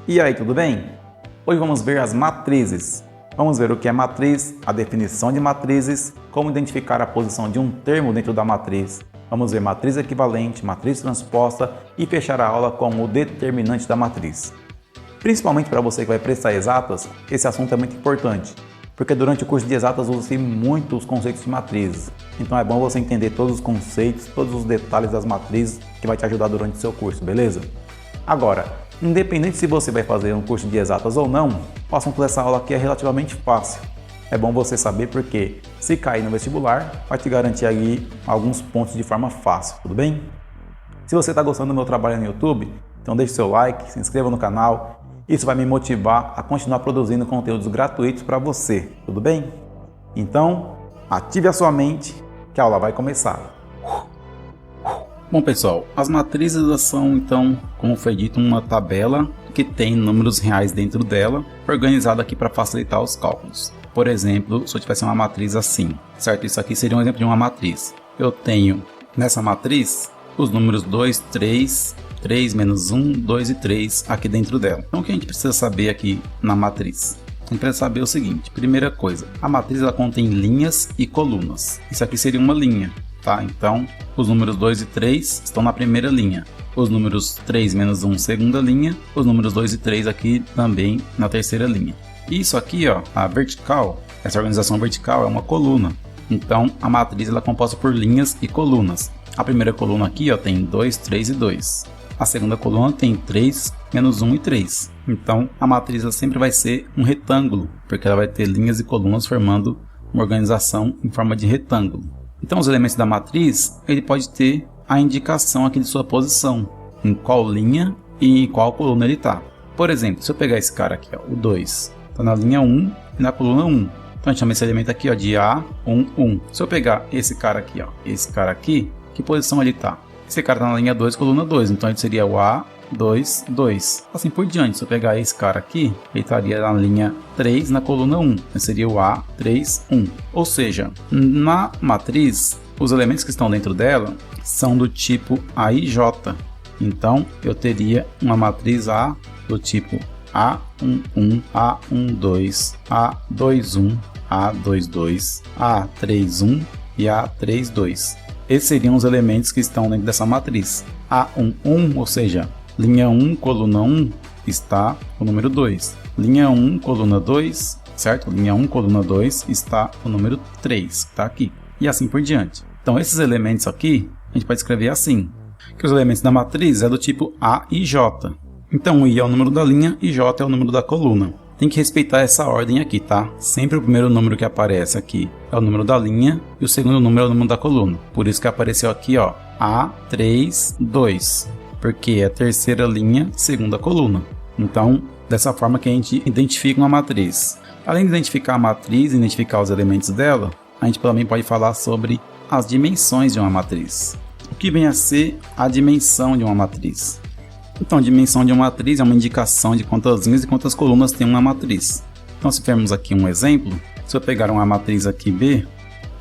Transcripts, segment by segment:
E aí, tudo bem? Hoje vamos ver as matrizes. Vamos ver o que é matriz, a definição de matrizes, como identificar a posição de um termo dentro da matriz. Vamos ver matriz equivalente, matriz transposta e fechar a aula com o determinante da matriz. Principalmente para você que vai prestar exatas, esse assunto é muito importante, porque durante o curso de exatas usa-se muito os conceitos de matrizes. Então é bom você entender todos os conceitos, todos os detalhes das matrizes que vai te ajudar durante o seu curso, beleza? Agora, independente se você vai fazer um curso de exatas ou não, o assunto dessa aula aqui é relativamente fácil. É bom você saber porque, se cair no vestibular, vai te garantir aí alguns pontos de forma fácil, tudo bem? Se você está gostando do meu trabalho no YouTube, então deixe seu like, se inscreva no canal. Isso vai me motivar a continuar produzindo conteúdos gratuitos para você, tudo bem? Então, ative a sua mente que a aula vai começar. Bom pessoal, as matrizes são então, como foi dito, uma tabela que tem números reais dentro dela, organizada aqui para facilitar os cálculos. Por exemplo, se eu tivesse uma matriz assim, certo? Isso aqui seria um exemplo de uma matriz. Eu tenho nessa matriz os números 2, 3, 3 menos 1, 2 e 3 aqui dentro dela. Então o que a gente precisa saber aqui na matriz? A gente precisa saber o seguinte, primeira coisa, a matriz ela contém linhas e colunas. Isso aqui seria uma linha. Tá? Então, os números 2 e 3 estão na primeira linha, os números 3 menos 1 segunda linha, os números 2 e 3 aqui também na terceira linha. Isso aqui, ó, a vertical, essa organização vertical é uma coluna. Então, a matriz ela é composta por linhas e colunas. A primeira coluna aqui, ó, tem 2, 3 e 2. A segunda coluna tem 3, menos 1 e 3. Então, a matriz ela sempre vai ser um retângulo, porque ela vai ter linhas e colunas formando uma organização em forma de retângulo. Então, os elementos da matriz, ele pode ter a indicação aqui de sua posição, em qual linha e em qual coluna ele está. Por exemplo, se eu pegar esse cara aqui, ó, o 2, está na linha 1 e na coluna 1. Então, a gente chama esse elemento aqui ó, de A11. Se eu pegar esse cara aqui, que posição ele está? Esse cara está na linha 2, coluna 2, então ele seria o A2, 2. Assim por diante, se eu pegar esse cara aqui, ele estaria na linha 3, na coluna 1, então seria o A3, 1. Ou seja, na matriz, os elementos que estão dentro dela são do tipo AIJ. Então, eu teria uma matriz A do tipo A11, A12, A21, A22, A31 e A32. Esses seriam os elementos que estão dentro dessa matriz. A11, ou seja, linha 1, coluna 1, está o número 2. Linha 1, coluna 2, certo? Linha 1, coluna 2, está o número 3, está aqui. E assim por diante. Então, esses elementos aqui, a gente pode escrever assim. Que os elementos da matriz é do tipo A e J. Então, I é o número da linha e J é o número da coluna. Tem que respeitar essa ordem aqui, tá? Sempre o primeiro número que aparece aqui é o número da linha e o segundo número é o número da coluna. Por isso que apareceu aqui, ó, A3, 2, porque é a terceira linha, segunda coluna. Então, dessa forma que a gente identifica uma matriz. Além de identificar a matriz e identificar os elementos dela, a gente também pode falar sobre as dimensões de uma matriz. O que vem a ser a dimensão de uma matriz? Então, a dimensão de uma matriz é uma indicação de quantas linhas e quantas colunas tem uma matriz. Então, se tivermos aqui um exemplo, se eu pegar uma matriz aqui B,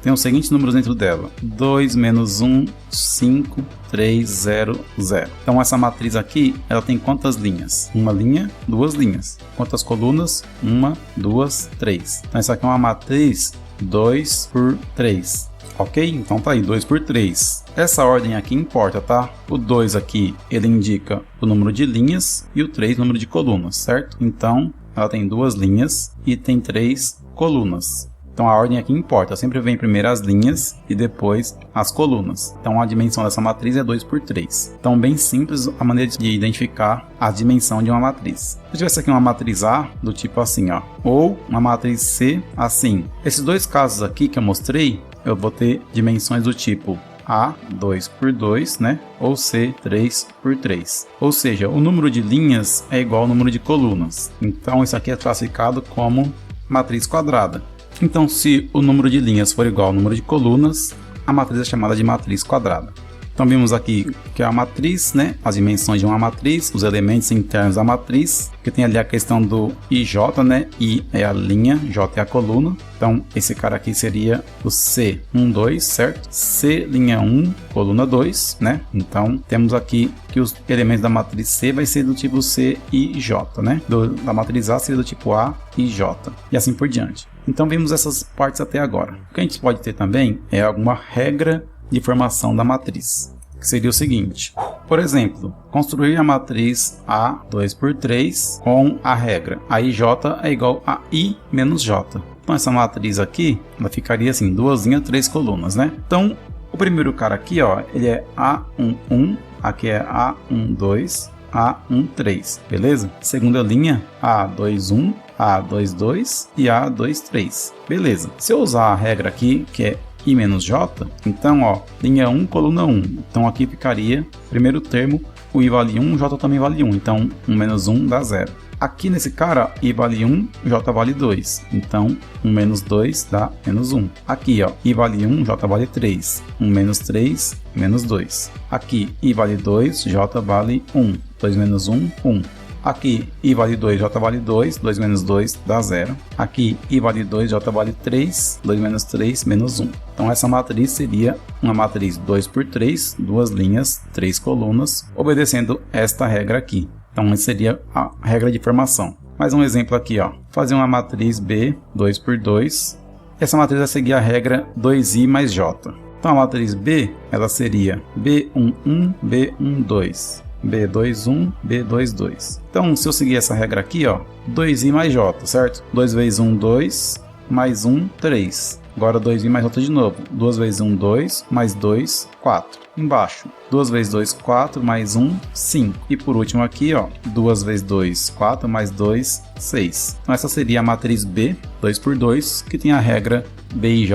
tem os seguintes números dentro dela: 2, menos 1, 5, 3, 0, 0. Então, essa matriz aqui, ela tem quantas linhas? Uma linha, duas linhas. Quantas colunas? 1, 2, 3. Então, essa aqui é uma matriz 2 por 3. Ok? Então tá aí, 2 por 3. Essa ordem aqui importa, tá? O 2 aqui, ele indica o número de linhas e o 3 o número de colunas, certo? Então, ela tem duas linhas e tem 3 colunas. Então, a ordem aqui importa. Sempre vem primeiro as linhas e depois as colunas. Então, a dimensão dessa matriz é 2 por 3. Então, bem simples a maneira de identificar a dimensão de uma matriz. Se eu tivesse aqui uma matriz A, do tipo assim, ó, ou uma matriz C, assim. Esses dois casos aqui que eu mostrei, eu vou ter dimensões do tipo A 2 por 2, né? Ou C 3 por 3. Ou seja, o número de linhas é igual ao número de colunas. Então, isso aqui é classificado como matriz quadrada. Então, se o número de linhas for igual ao número de colunas, a matriz é chamada de matriz quadrada. Então vimos aqui que é a matriz, né? As dimensões de uma matriz, os elementos internos da matriz, que tem ali a questão do IJ, né? I é a linha, J é a coluna. Então esse cara aqui seria o C12, certo? C linha 1, coluna 2, né? Então temos aqui que os elementos da matriz C vai ser do tipo C e J, né? Da matriz A seria do tipo A e J, e assim por diante. Então vimos essas partes até agora. O que a gente pode ter também é alguma regra de formação da matriz, que seria o seguinte: por exemplo, construir a matriz A 2×3 com a regra AIJ é igual a I menos J. Então essa matriz aqui, ela ficaria assim, 2 linhas, 3 colunas, né? Então o primeiro cara aqui, ó, ele é A11, aqui é A12, A13, beleza? Segunda linha, A21, A22 e A23, beleza? Se eu usar a regra aqui, que é I menos J, então ó, linha 1, coluna 1, então aqui ficaria, primeiro termo, o I vale 1, J também vale 1, então 1 menos 1 dá 0. Aqui nesse cara, I vale 1, J vale 2, então 1 menos 2 dá menos 1. Aqui ó, I vale 1, J vale 3, 1 menos 3, menos 2. Aqui, I vale 2, J vale 1, 2 menos 1, 1. Aqui, I vale 2, J vale 2, 2 menos 2 dá 0. Aqui, I vale 2, J vale 3, 2 menos 3, menos 1. Então essa matriz seria uma matriz 2×3, 2 linhas, 3 colunas, obedecendo esta regra aqui. Então essa seria a regra de formação. Mais um exemplo aqui, ó. Fazer uma matriz B 2×2. Essa matriz vai seguir a regra 2I mais J. Então a matriz B, ela seria B11, B12. B21, B22. Então, se eu seguir essa regra aqui, ó, 2i mais j, certo? 2 vezes 1, 2, mais 1, 3. Agora 2i mais j de novo. 2 vezes 1, 2, mais 2, 4. Embaixo, 2 vezes 2, 4, mais 1, 5. E por último aqui, ó, 2 vezes 2, 4, mais 2, 6. Então essa seria a matriz B, 2×2, que tem a regra BIJ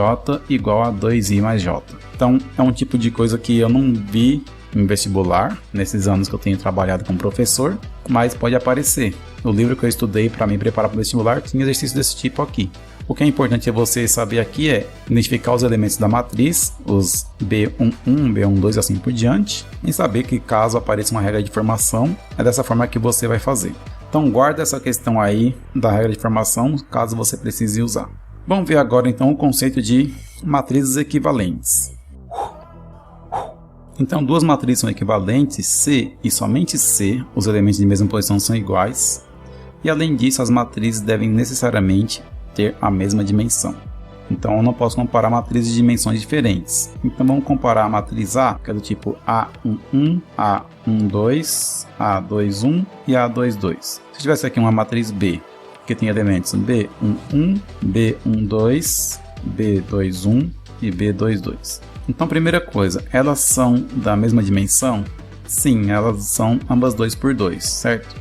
igual a 2i mais j. Então, é um tipo de coisa que eu não vi em vestibular, nesses anos que eu tenho trabalhado como professor, mas pode aparecer. No livro que eu estudei para me preparar para o vestibular, tinha exercício desse tipo aqui. O que é importante você saber aqui é identificar os elementos da matriz, os B11, B12 e assim por diante, e saber que caso apareça uma regra de formação, é dessa forma que você vai fazer. Então guarda essa questão aí da regra de formação, caso você precise usar. Vamos ver agora então o conceito de matrizes equivalentes. Então, duas matrizes são equivalentes se e somente se os elementos de mesma posição são iguais, e além disso, as matrizes devem necessariamente ter a mesma dimensão. Então, eu não posso comparar matrizes de dimensões diferentes. Então, vamos comparar a matriz A, que é do tipo A11, A12, A21 e A22. Se tivesse aqui uma matriz B, que tem elementos B11, B12, B21 e B22. Então, primeira coisa, elas são da mesma dimensão? Sim, elas são ambas 2×2, certo?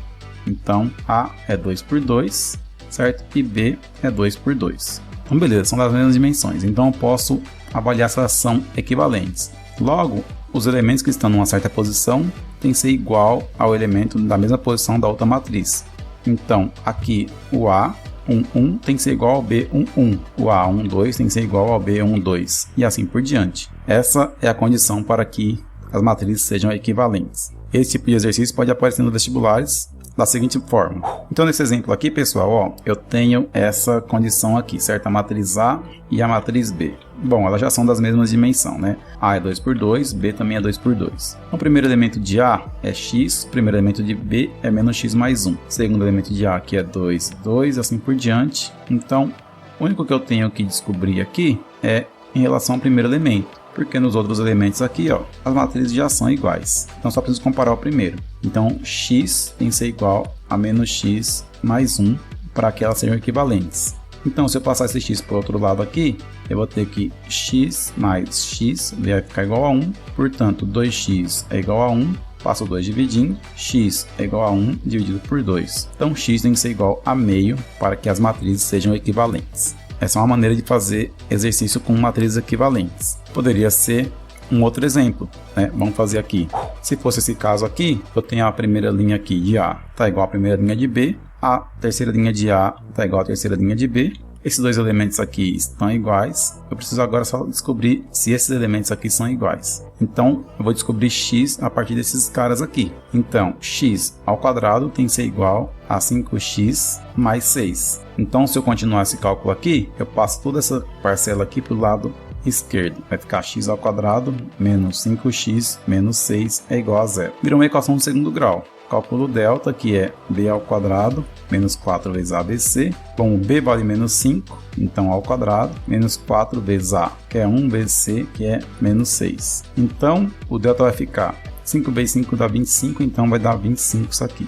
Então, A é 2×2, certo? E B é 2×2. Então, beleza, são das mesmas dimensões. Então, eu posso avaliar se elas são equivalentes. Logo, os elementos que estão numa certa posição têm que ser igual ao elemento da mesma posição da outra matriz. Então, aqui o A11 tem que ser igual ao B11, o A12 tem que ser igual ao B12 e assim por diante. Essa é a condição para que as matrizes sejam equivalentes. Esse tipo de exercício pode aparecer nos vestibulares da seguinte forma. Então nesse exemplo aqui, pessoal, ó, eu tenho essa condição aqui, certo? A matriz A e a matriz B. Bom, elas já são das mesmas dimensões, né? A é 2×2, B também é 2×2. Então, o primeiro elemento de A é x, o primeiro elemento de B é menos x mais 1. O segundo elemento de A aqui é 2, 2, assim por diante. Então, o único que eu tenho que descobrir aqui é em relação ao primeiro elemento, porque nos outros elementos aqui, ó, as matrizes já são iguais. Então, só preciso comparar o primeiro. Então, x tem que ser igual a menos x mais 1 para que elas sejam equivalentes. Então, se eu passar esse x para o outro lado aqui, eu vou ter que x mais x vai ficar igual a 1. Portanto, 2x é igual a 1. Passo 2 dividindo. X é igual a 1 dividido por 2. Então, x tem que ser igual a meio para que as matrizes sejam equivalentes. Essa é uma maneira de fazer exercício com matrizes equivalentes. Poderia ser um outro exemplo, né? Vamos fazer aqui. Se fosse esse caso aqui, eu tenho a primeira linha aqui de A está igual à primeira linha de B, a terceira linha de A está igual à terceira linha de B, Esses dois elementos aqui estão iguais. Eu preciso agora só descobrir se esses elementos aqui são iguais. Então, eu vou descobrir x a partir desses caras aqui. Então, x ao quadrado tem que ser igual a 5x mais 6. Então, se eu continuar esse cálculo aqui, eu passo toda essa parcela aqui para o lado esquerdo. Vai ficar x ao quadrado menos 5x menos 6 é igual a 0. Virou uma equação de segundo grau. Cálculo delta, que é b ao quadrado menos 4 vezes ABC. Bom, b vale menos 5, então ao quadrado, menos 4 vezes a, que é 1 vezes c, que é menos 6. Então, o delta vai ficar 5 vezes 5 dá 25, então vai dar 25 isso aqui.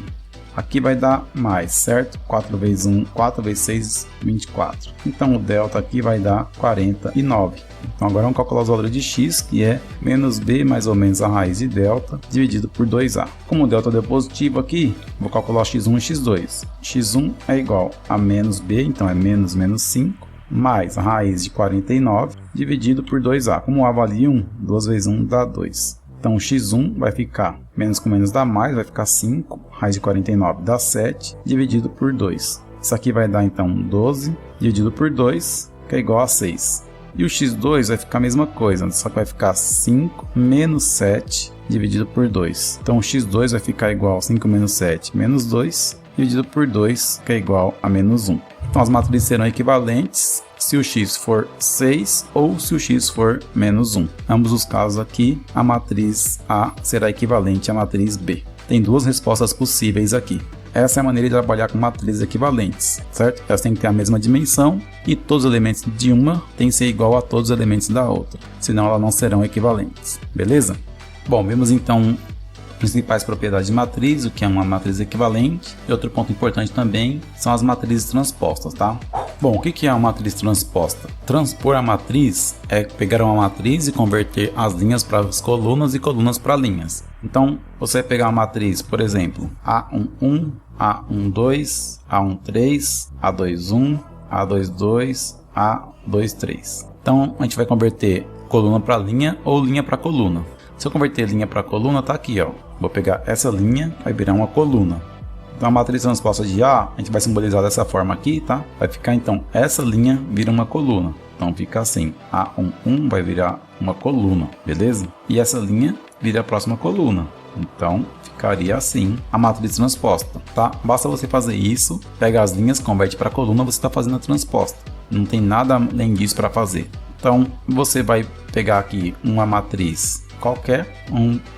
Aqui vai dar mais, certo? 4 vezes 1, 4 vezes 6, 24. Então, o delta aqui vai dar 49. Então, agora vamos calcular os valores de x, que é menos b mais ou menos a raiz de delta, dividido por 2a. Como o delta deu positivo aqui, vou calcular x1 e x2. x1 é igual a menos b, então é menos 5, mais a raiz de 49, dividido por 2a. Como a vale 1, 2 vezes 1 dá 2. Então, x1 vai ficar, menos com menos dá mais, vai ficar 5, raiz de 49 dá 7, dividido por 2. Isso aqui vai dar, então, 12, dividido por 2, que é igual a 6. E o x2 vai ficar a mesma coisa, só que vai ficar 5 menos 7, dividido por 2. Então, o x2 vai ficar igual a 5 menos 7, menos 2, dividido por 2, que é igual a menos 1. Então, as matrizes serão equivalentes se o x for 6 ou se o x for menos 1. Ambos os casos aqui, a matriz A será equivalente à matriz B. Tem duas respostas possíveis aqui. Essa é a maneira de trabalhar com matrizes equivalentes, certo? Elas têm que ter a mesma dimensão e todos os elementos de uma têm que ser igual a todos os elementos da outra, senão elas não serão equivalentes, beleza? Bom, vimos então principais propriedades de matriz, o que é uma matriz equivalente, e outro ponto importante também são as matrizes transpostas, tá? Bom, o que é uma matriz transposta? Transpor a matriz é pegar uma matriz e converter as linhas para as colunas e colunas para linhas. Então, você vai pegar uma matriz, por exemplo, A11, A12, A13, A21, A22, A23. Então, a gente vai converter coluna para linha ou linha para coluna. Se eu converter linha para coluna, tá aqui, ó. Vou pegar essa linha, vai virar uma coluna. Então, a matriz transposta de A, a gente vai simbolizar dessa forma aqui, tá? Vai ficar, então, essa linha vira uma coluna. Então, fica assim, A11 vai virar uma coluna, beleza? E essa linha vira a próxima coluna. Então, ficaria assim a matriz transposta, tá? Basta você fazer isso, pega as linhas, converte para coluna, você está fazendo a transposta. Não tem nada além disso para fazer. Então, você vai pegar aqui uma matriz qualquer,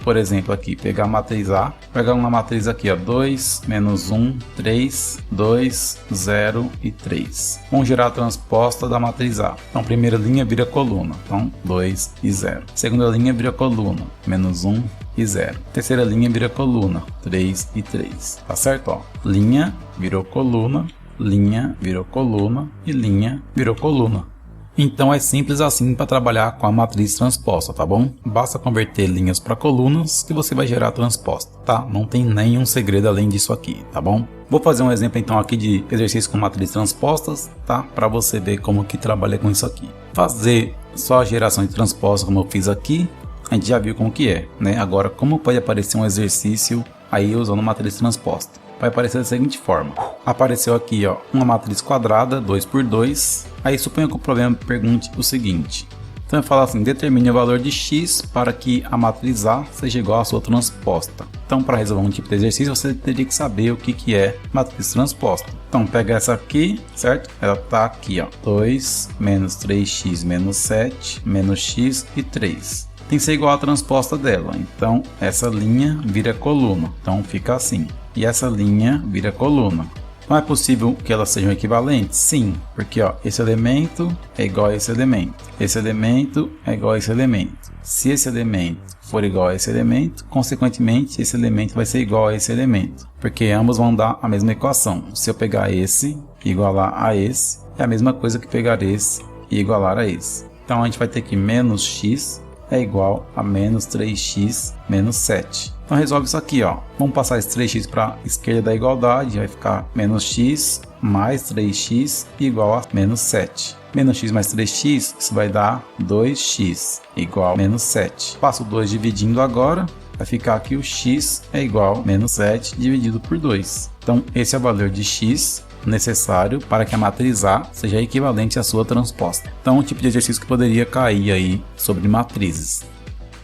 por exemplo aqui, pegar a matriz A, pegar uma matriz aqui, ó, 2, menos 1, 3, 2, 0 e 3. Vamos gerar a transposta da matriz A. Então, primeira linha vira coluna, então 2 e 0. Segunda linha vira coluna, menos 1 e 0. Terceira linha vira coluna, 3 e 3. Tá certo? Ó, linha virou coluna, linha virou coluna e linha virou coluna. Então é simples assim para trabalhar com a matriz transposta, tá bom? Basta converter linhas para colunas que você vai gerar a transposta, tá? Não tem nenhum segredo além disso aqui, tá bom? Vou fazer um exemplo então aqui de exercício com matrizes transpostas, tá? Para você ver como que trabalha com isso aqui. Fazer só a geração de transposta como eu fiz aqui, a gente já viu como que é, né? Agora, como pode aparecer um exercício aí usando matriz transposta? Vai aparecer da seguinte forma. Apareceu aqui, ó, uma matriz quadrada, 2 por 2. Aí suponha que o problema pergunte o seguinte. Então eu falo assim, determine o valor de x para que a matriz A seja igual à sua transposta. Então, para resolver um tipo de exercício, você teria que saber o que é matriz transposta. Então, pega essa aqui, certo? Ela está aqui, ó, 2 menos 3x menos 7 menos x e 3. Tem que ser igual à transposta dela. Então, essa linha vira coluna. Então, fica assim. E essa linha vira coluna. Não é possível que elas sejam equivalentes? Sim, porque ó, esse elemento é igual a esse elemento. Esse elemento é igual a esse elemento. Se esse elemento for igual a esse elemento, consequentemente, esse elemento vai ser igual a esse elemento. Porque ambos vão dar a mesma equação. Se eu pegar esse e igualar a esse, é a mesma coisa que pegar esse e igualar a esse. Então, a gente vai ter que menos x é igual a menos 3x menos 7. Então resolve isso aqui, ó. Vamos passar esse 3x para a esquerda da igualdade, vai ficar menos x mais 3x igual a menos 7. Menos x mais 3x, isso vai dar 2x igual a menos 7. Passo 2 dividindo agora, vai ficar aqui o x é igual a menos 7 dividido por 2. Então esse é o valor de x necessário para que a matriz A seja equivalente à sua transposta. Então, um tipo de exercício que poderia cair aí sobre matrizes.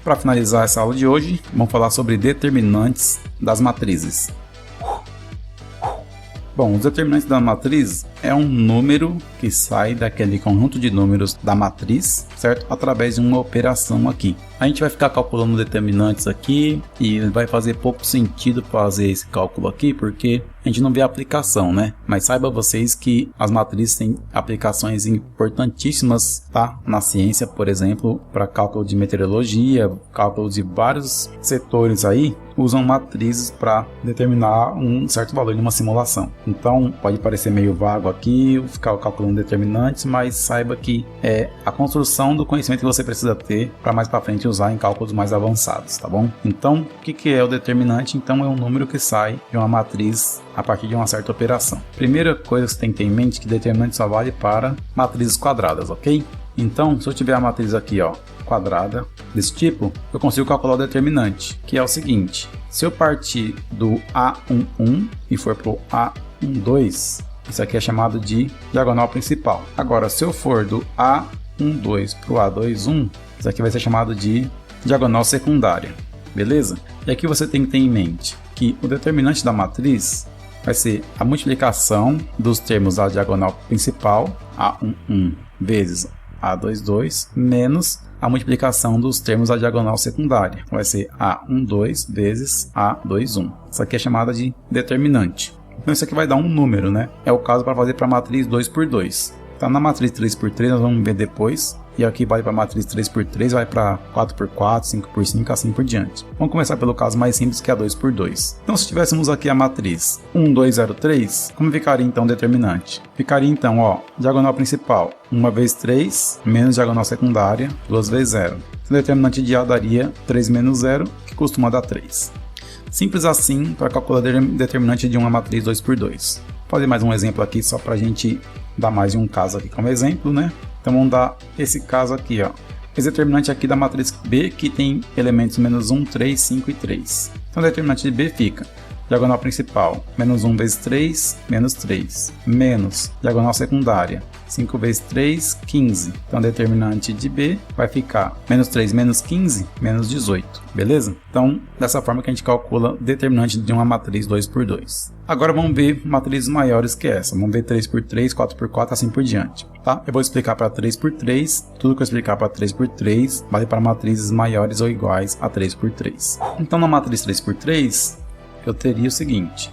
Para finalizar essa aula de hoje, vamos falar sobre determinantes das matrizes. Bom, os determinantes da matriz é um número que sai daquele conjunto de números da matriz, certo? Através de uma operação aqui. A gente vai ficar calculando determinantes aqui e vai fazer pouco sentido fazer esse cálculo aqui porque a gente não vê a aplicação, né? Mas saiba vocês que as matrizes têm aplicações importantíssimas, tá? Na ciência, por exemplo, para cálculo de meteorologia, cálculo de vários setores aí, usam matrizes para determinar um certo valor em uma simulação. Então, pode parecer meio vago aqui, ficar calculando determinantes, mas saiba que é a construção do conhecimento que você precisa ter para mais para frente usar em cálculos mais avançados, tá bom? Então, o que é o determinante? Então, é um número que sai de uma matriz a partir de uma certa operação. Primeira coisa que você tem que ter em mente é que determinante só vale para matrizes quadradas, ok? Então, se eu tiver a matriz aqui, ó, quadrada, desse tipo, eu consigo calcular o determinante, que é o seguinte: se eu partir do A11 e for para o A12, isso aqui é chamado de diagonal principal. Agora, se eu for do A12 para o A21, isso aqui vai ser chamado de diagonal secundária, beleza? E aqui você tem que ter em mente que o determinante da matriz vai ser a multiplicação dos termos da diagonal principal, A11 vezes A22, menos a multiplicação dos termos da diagonal secundária, vai ser A12 vezes A21. Isso aqui é chamada de determinante. Então isso aqui vai dar um número, né? É o caso para fazer para a matriz 2x2. Então na matriz 3x3 nós vamos ver depois. E aqui vai para a matriz 3x3, vai para 4x4, 5x5, assim por diante. Vamos começar pelo caso mais simples, que é 2x2. Então se tivéssemos aqui a matriz 1, 2, 0, 3, como ficaria então o determinante? Ficaria então, ó, diagonal principal 1 vezes 3, menos diagonal secundária 2 vezes 0. O determinante de A daria 3 menos 0, que costuma dar 3. Simples assim para calcular o determinante de uma matriz 2x2. Vou fazer mais um exemplo aqui só para a gente dar mais de um caso aqui como exemplo, né? Então vamos dar esse caso aqui, ó. Esse determinante aqui da matriz B, que tem elementos menos 1, 3, 5 e 3. Então o determinante de B fica diagonal principal, menos 1 vezes 3, menos 3, menos diagonal secundária, 5 vezes 3, 15. Então o determinante de B vai ficar menos 3 menos 15, menos 18, beleza? Então, dessa forma que a gente calcula o determinante de uma matriz 2x2. Agora vamos ver matrizes maiores que essa. Vamos ver 3x3, 4x4, assim por diante, tá? Eu vou explicar para 3x3, tudo que eu explicar para 3x3 vale para matrizes maiores ou iguais a 3x3. Então na matriz 3x3, eu teria o seguinte: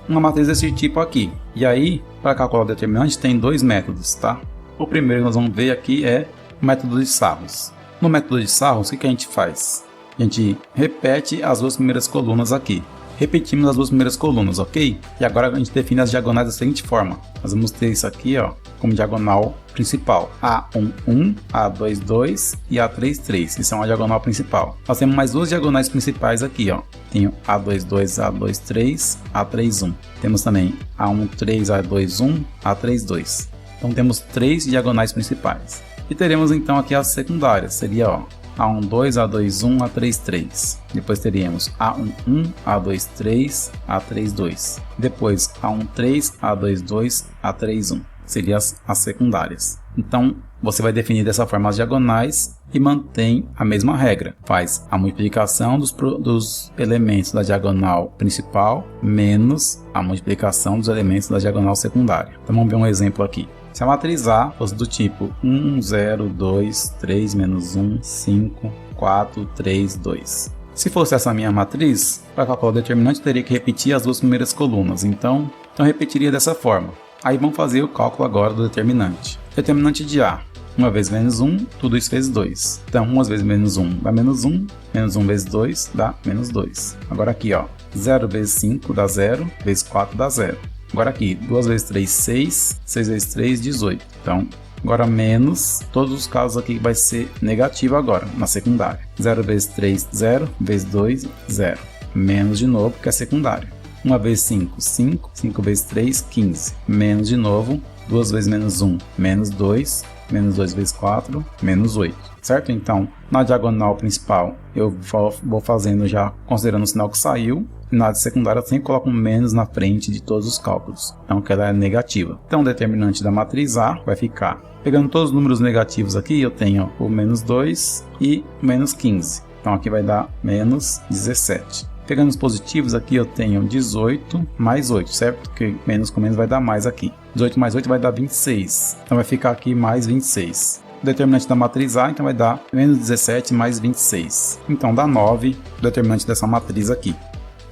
uma matriz desse tipo aqui. E aí, para calcular o determinante, tem dois métodos, tá? O primeiro que nós vamos ver aqui é o método de Sarros. No método de Sarros, o que a gente faz? A gente repete as duas primeiras colunas aqui. Repetimos as duas primeiras colunas, ok? E agora a gente define as diagonais da seguinte forma. Nós vamos ter isso aqui, ó, como diagonal principal. A11, A22 e A33. Isso é uma diagonal principal. Nós temos mais duas diagonais principais aqui, ó. Tem A22, A23, A31. Temos também A13, A21, A32. Então temos três diagonais principais. E teremos então aqui as secundárias. Seria, ó, A12, A21, A33. Depois teríamos A11, A23, A32. Depois A13, A22, A31. Seriam as secundárias. Então, você vai definir dessa forma as diagonais e mantém a mesma regra. Faz a multiplicação dos elementos da diagonal principal menos a multiplicação dos elementos da diagonal secundária. Então, vamos ver um exemplo aqui. Se a matriz A fosse do tipo 1, 0, 2, 3, menos 1, 5, 4, 3, 2. Se fosse essa minha matriz, para calcular o determinante, eu teria que repetir as duas primeiras colunas. Então eu repetiria dessa forma. Aí vamos fazer o cálculo agora do determinante. Determinante de A. 1 vezes menos 1, tudo isso vezes 2. Então 1 vezes menos 1 dá menos 1. Menos 1 vezes 2 dá menos 2. Agora aqui, ó, 0 vezes 5 dá 0. Vezes 4 dá 0. Agora aqui, 2 vezes 3, 6. 6 vezes 3, 18. Então, agora menos, todos os casos aqui vai ser negativo agora, na secundária. 0 vezes 3, 0. Vezes 2, 0. Menos de novo, que é secundária. 1 vezes 5, 5. 5 vezes 3, 15. Menos de novo, 2 vezes menos 1, menos 2. menos 2 vezes 4, menos 8, certo? Então, na diagonal principal, eu vou fazendo já considerando o sinal que saiu. Na secundária, eu sempre coloco um menos na frente de todos os cálculos, então que ela é negativa. Então, o determinante da matriz A vai ficar, pegando todos os números negativos aqui, eu tenho o menos 2 e o menos 15. Então, aqui vai dar menos 17. Pegando os positivos aqui, eu tenho 18 mais 8, certo? Porque menos com menos vai dar mais aqui. 18 mais 8 vai dar 26. Então vai ficar aqui mais 26. O determinante da matriz A, então vai dar menos 17 mais 26. Então dá 9 o determinante dessa matriz aqui.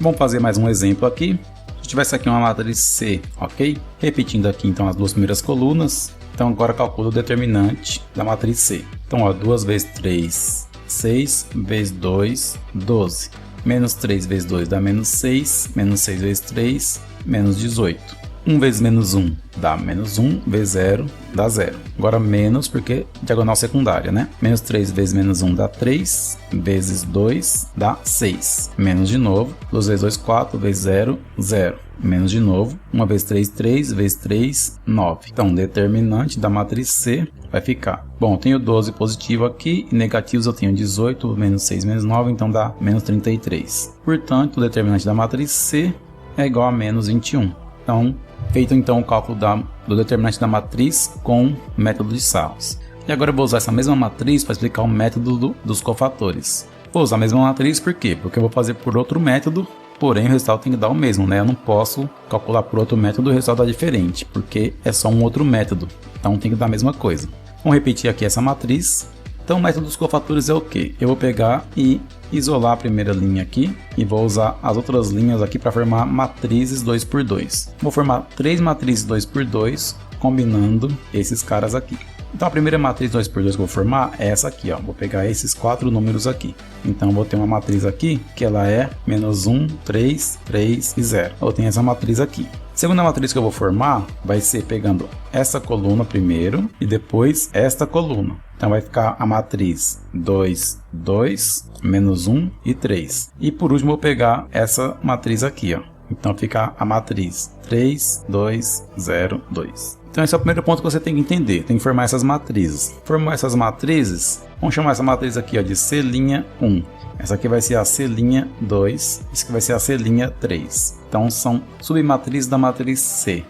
Vamos fazer mais um exemplo aqui. Se tivesse aqui uma matriz C, ok? Repetindo aqui então as duas primeiras colunas. Então agora calcula o determinante da matriz C. Então ó, 2 vezes 3, 6 vezes 2, 12. Menos 3 vezes 2 dá menos 6, menos 6 vezes 3, menos 18. 1 vezes menos 1 dá menos 1, vezes 0 dá 0. Agora menos porque diagonal secundária, né? Menos 3 vezes menos 1 dá 3, vezes 2 dá 6. Menos de novo, 2 vezes 2, 4, vezes 0, 0. Menos de novo, 1 vezes 3, 3, vezes 3, 9. Então, o determinante da matriz C vai ficar. Bom, eu tenho 12 positivo aqui, e negativos eu tenho 18, menos 6, menos 9, então dá menos 33. Portanto, o determinante da matriz C é igual a menos 21. Então, feito então o cálculo do determinante da matriz com o método de Sarros. E agora eu vou usar essa mesma matriz para explicar o método dos cofatores. Vou usar a mesma matriz por quê? Porque eu vou fazer por outro método, porém o resultado tem que dar o mesmo, né? Eu não posso calcular por outro método e o resultado é diferente, porque é só um outro método, então tem que dar a mesma coisa. Vamos repetir aqui essa matriz. Então o método dos cofatores é o quê? Eu vou pegar e isolar a primeira linha aqui e vou usar as outras linhas aqui para formar matrizes 2x2. Vou formar 3 matrizes 2x2 combinando esses caras aqui. Então a primeira matriz 2x2 que eu vou formar é essa aqui, ó. Vou pegar esses 4 números aqui. Então eu vou ter uma matriz aqui que ela é menos 1, 3, 3 e 0. Eu tenho essa matriz aqui. A segunda matriz que eu vou formar vai ser pegando essa coluna primeiro e depois esta coluna. Então vai ficar a matriz 2, 2, menos 1 e 3. E por último eu vou pegar essa matriz aqui, ó. Então fica a matriz 3, 2, 0, 2. Então esse é o primeiro ponto que você tem que entender. Tem que formar essas matrizes. Formar essas matrizes, vamos chamar essa matriz aqui ó, de C'1. Essa aqui vai ser a C'2. Essa aqui vai ser a C'3. Então são submatrizes da matriz C.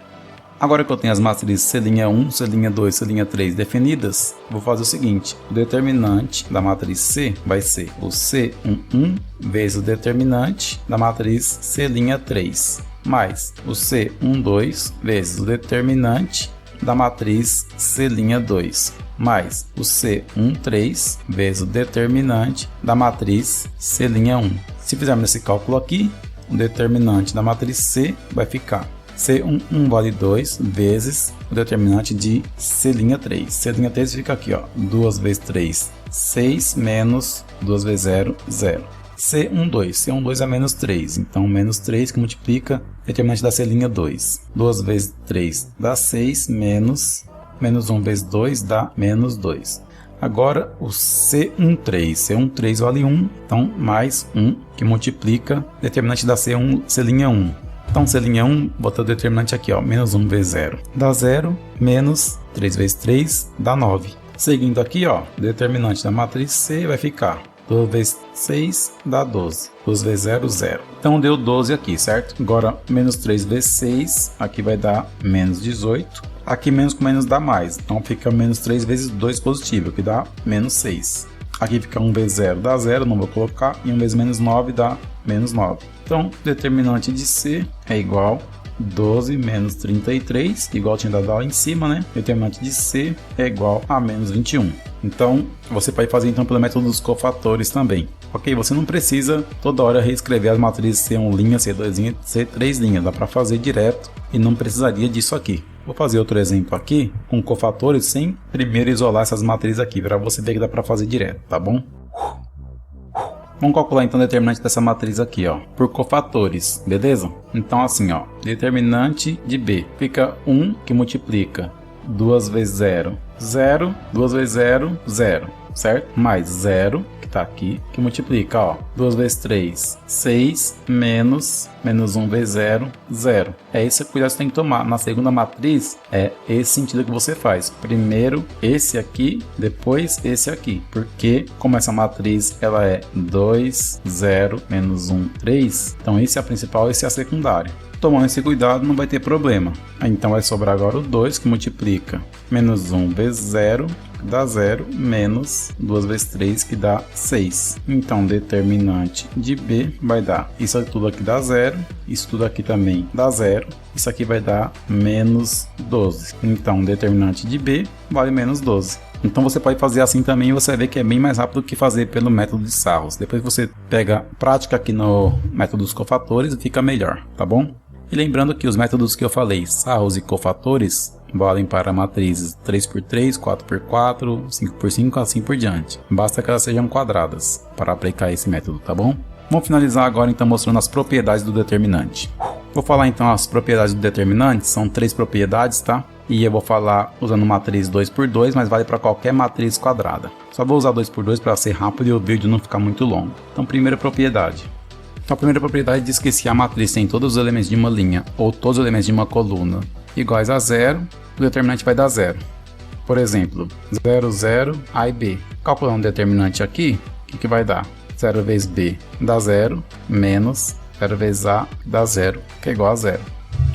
Agora que eu tenho as matrizes C'1, C'2, C'3 definidas, vou fazer o seguinte. O determinante da matriz C vai ser o C'1 vezes o determinante da matriz C'3. Mais o C'2 vezes o determinante da matriz C'2, mais o C'3 vezes o determinante da matriz C'1. Se fizermos esse cálculo aqui, o determinante da matriz C vai ficar C'1 vale 2 vezes o determinante de C'3. C'3 fica aqui, ó, 2 vezes 3, 6 menos 2 vezes 0, 0. C'2. C'2 é menos 3, então menos 3 que multiplica o determinante da C'2. 2 vezes 3 dá 6, menos 1 vezes 2 dá menos 2. Agora o C'3. C'3 vale 1, então mais 1 que multiplica o determinante da C'1. Então C'1, bota o determinante aqui, ó, menos 1 vezes 0 dá 0, menos 3 vezes 3 dá 9. Seguindo aqui, ó, o determinante da matriz C vai ficar 2 vezes 6 dá 12. 2 vezes 0, 0. Então deu 12 aqui, certo? Agora, menos 3 vezes 6, aqui vai dar menos 18. Aqui menos com menos dá mais. Então fica menos 3 vezes 2 positivo, que dá menos 6. Aqui fica 1 vezes 0 dá 0, não vou colocar. E 1 vezes menos 9 dá menos 9. Então, determinante de C é igual 12 menos 33, igual tinha dado lá em cima, né? Determinante de C é igual a menos 21. Então, você pode fazer então pelo método dos cofatores também. Ok? Você não precisa toda hora reescrever as matrizes C1 linha, C2 linha, C3 linha. Dá para fazer direto e não precisaria disso aqui. Vou fazer outro exemplo aqui com cofatores sem primeiro isolar essas matrizes aqui, para você ver que dá para fazer direto, tá bom? Vamos calcular então o determinante dessa matriz aqui, ó, por cofatores, beleza? Então assim, ó, determinante de B fica 1 que multiplica 2 vezes 0, 0, 2 vezes 0, 0. certo? Mais 0, que está aqui, que multiplica, ó, 2 vezes 3, 6, menos 1 vezes 0, 0. É esse cuidado que você tem que tomar. Na segunda matriz, é esse sentido que você faz. Primeiro esse aqui, depois esse aqui. Porque, como essa matriz ela é 2, 0, menos 1, 3, então esse é a principal, esse é a secundária. Tomando esse cuidado, não vai ter problema. Então vai sobrar agora o 2, que multiplica menos 1 vezes 0, que dá 0, menos 2 vezes 3, que dá 6. Então, determinante de B vai dar, isso tudo aqui dá 0, isso tudo aqui também dá 0, isso aqui vai dar menos 12. Então, determinante de B vale menos 12. Então você pode fazer assim também e você vai ver que é bem mais rápido que fazer pelo método de Sarros. Depois você pega prática aqui no método dos cofatores e fica melhor, tá bom? E lembrando que os métodos que eu falei, Sarros e cofatores, valem para matrizes 3x3, 4x4, 5x5, assim por diante. Basta que elas sejam quadradas para aplicar esse método, tá bom? Vamos finalizar agora então mostrando as propriedades do determinante. Vou falar então as propriedades do determinante, são 3 propriedades, tá? E eu vou falar usando matriz 2x2, mas vale para qualquer matriz quadrada. Só vou usar 2x2 para ser rápido e o vídeo não ficar muito longo. Então, primeira propriedade. Então, a primeira propriedade diz que se a matriz tem todos os elementos de uma linha ou todos os elementos de uma coluna iguais a 0, o determinante vai dar 0. Por exemplo, 0, 0, A e B. Calculando o determinante aqui, o que vai dar? 0 vezes B dá 0, menos 0 vezes A dá 0, que é igual a 0.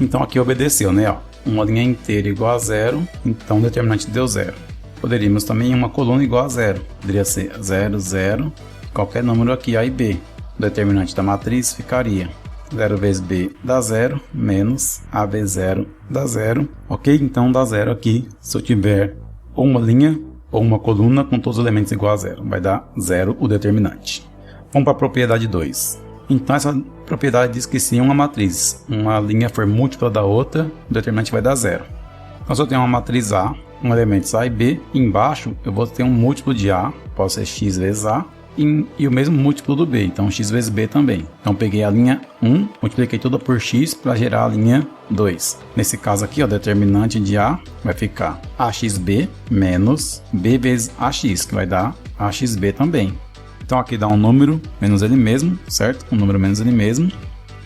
Então aqui obedeceu, né? Ó, uma linha inteira igual a 0, então o determinante deu 0. Poderíamos também uma coluna igual a 0. Poderia ser 0, 0, qualquer número aqui, A e B. O determinante da matriz ficaria 0 vezes B dá 0, menos A vezes 0 dá 0. Ok? Então dá 0 aqui se eu tiver ou uma linha ou uma coluna com todos os elementos igual a 0. Vai dar 0 o determinante. Vamos para a propriedade 2. Então essa propriedade diz que se uma matriz, uma linha for múltipla da outra, o determinante vai dar 0. Então se eu tenho uma matriz A, com elementos A e B, embaixo eu vou ter um múltiplo de A, pode ser x vezes A, e o mesmo múltiplo do B, então x vezes B também. Então peguei a linha 1, multipliquei toda por x para gerar a linha 2. Nesse caso aqui, o determinante de A vai ficar AXB menos B vezes AX, que vai dar AXB também. Então aqui dá um número menos ele mesmo, certo? Um número menos ele mesmo,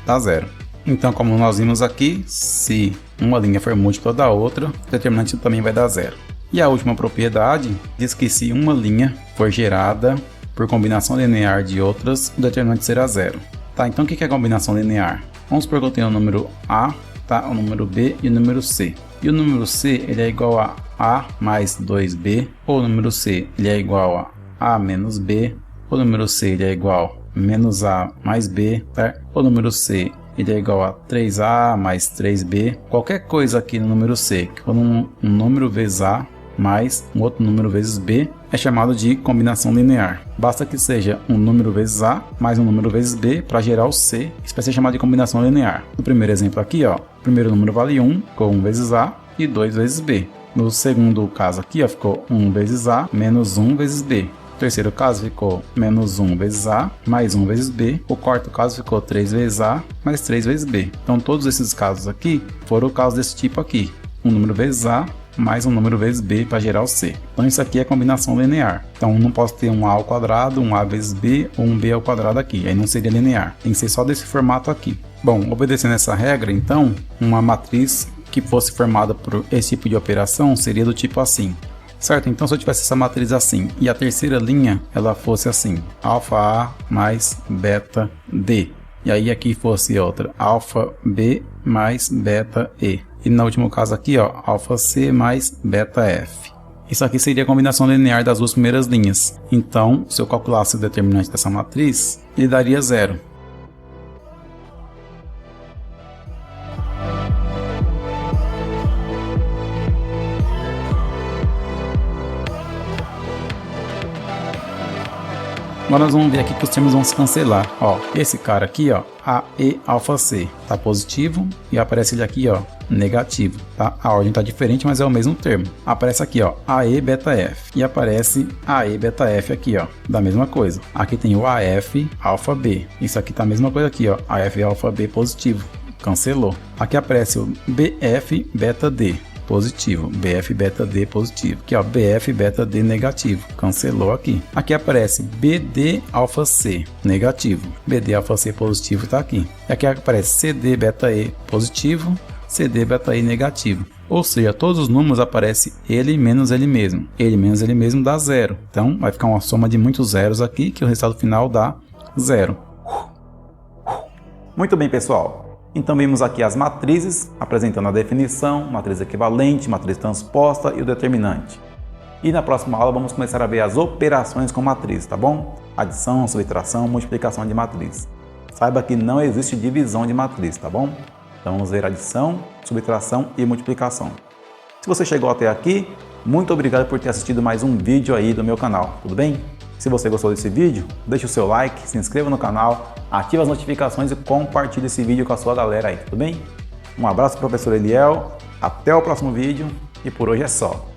dá 0. Então, como nós vimos aqui, se uma linha for múltipla da outra, o determinante também vai dar 0. E a última propriedade diz que se uma linha for gerada por combinação linear de outras, o determinante será 0. Tá, então o que é combinação linear? Vamos supor que eu tenho o número A, tá, o número B e o número C. E o número C ele é igual a A mais 2B, ou o número C ele é igual a menos B, o número C ele é igual a menos A mais B, tá? O número C ele é igual a 3A mais 3B. Qualquer coisa aqui no número C que for um número vezes A mais um outro número vezes B é chamado de combinação linear. Basta que seja um número vezes A mais um número vezes B para gerar o C. Isso vai ser chamado de combinação linear. No primeiro exemplo aqui, ó, o primeiro número vale 1, ficou 1 vezes A e 2 vezes B. No segundo caso aqui, ó, ficou 1 vezes A menos 1 vezes B. No terceiro caso ficou menos 1 vezes A mais 1 vezes B. O quarto caso ficou 3 vezes A mais 3 vezes B. Então todos esses casos aqui foram casos desse tipo aqui. Um número vezes A mais um número vezes B para gerar o C. Então isso aqui é combinação linear. Então não posso ter um A ao quadrado, um A vezes B ou um B ao quadrado aqui. Aí não seria linear. Tem que ser só desse formato aqui. Bom, obedecendo essa regra, então, uma matriz que fosse formada por esse tipo de operação seria do tipo assim. Certo? Então se eu tivesse essa matriz assim e a terceira linha ela fosse assim, alfa A mais beta D. E aí aqui fosse outra, alfa B mais beta E. E no último caso aqui, ó, alfa C mais beta F. Isso aqui seria a combinação linear das duas primeiras linhas. Então, se eu calculasse o determinante dessa matriz, ele daria 0. Agora nós vamos ver aqui que os termos vão se cancelar. Ó, esse cara aqui, ó, AE alfa C, tá positivo e aparece ele aqui, ó, negativo, tá? A ordem tá diferente, mas é o mesmo termo. Aparece aqui, ó, AE beta F e aparece AE beta F aqui, ó, da mesma coisa. Aqui tem o AF alfa B. Isso aqui tá a mesma coisa aqui, ó, AF alfa B positivo. Cancelou. Aqui aparece o BF beta D. positivo, BF beta D positivo. Aqui ó, BF beta D negativo, cancelou aqui. Aqui aparece BD alfa C negativo, BD alfa C positivo tá aqui. E aqui aparece CD beta E positivo, CD beta I negativo. Ou seja, todos os números aparecem ele menos ele mesmo. Ele menos ele mesmo dá zero. Então vai ficar uma soma de muitos zeros aqui, que o resultado final dá zero. Muito bem, pessoal. Então vimos aqui as matrizes, apresentando a definição, matriz equivalente, matriz transposta e o determinante. E na próxima aula vamos começar a ver as operações com matriz, tá bom? Adição, subtração, multiplicação de matriz. Saiba que não existe divisão de matriz, tá bom? Então vamos ver adição, subtração e multiplicação. Se você chegou até aqui, muito obrigado por ter assistido mais um vídeo aí do meu canal, tudo bem? Se você gostou desse vídeo, deixe o seu like, se inscreva no canal, ative as notificações e compartilhe esse vídeo com a sua galera aí, tudo bem? Um abraço, professor Eliel, até o próximo vídeo e por hoje é só.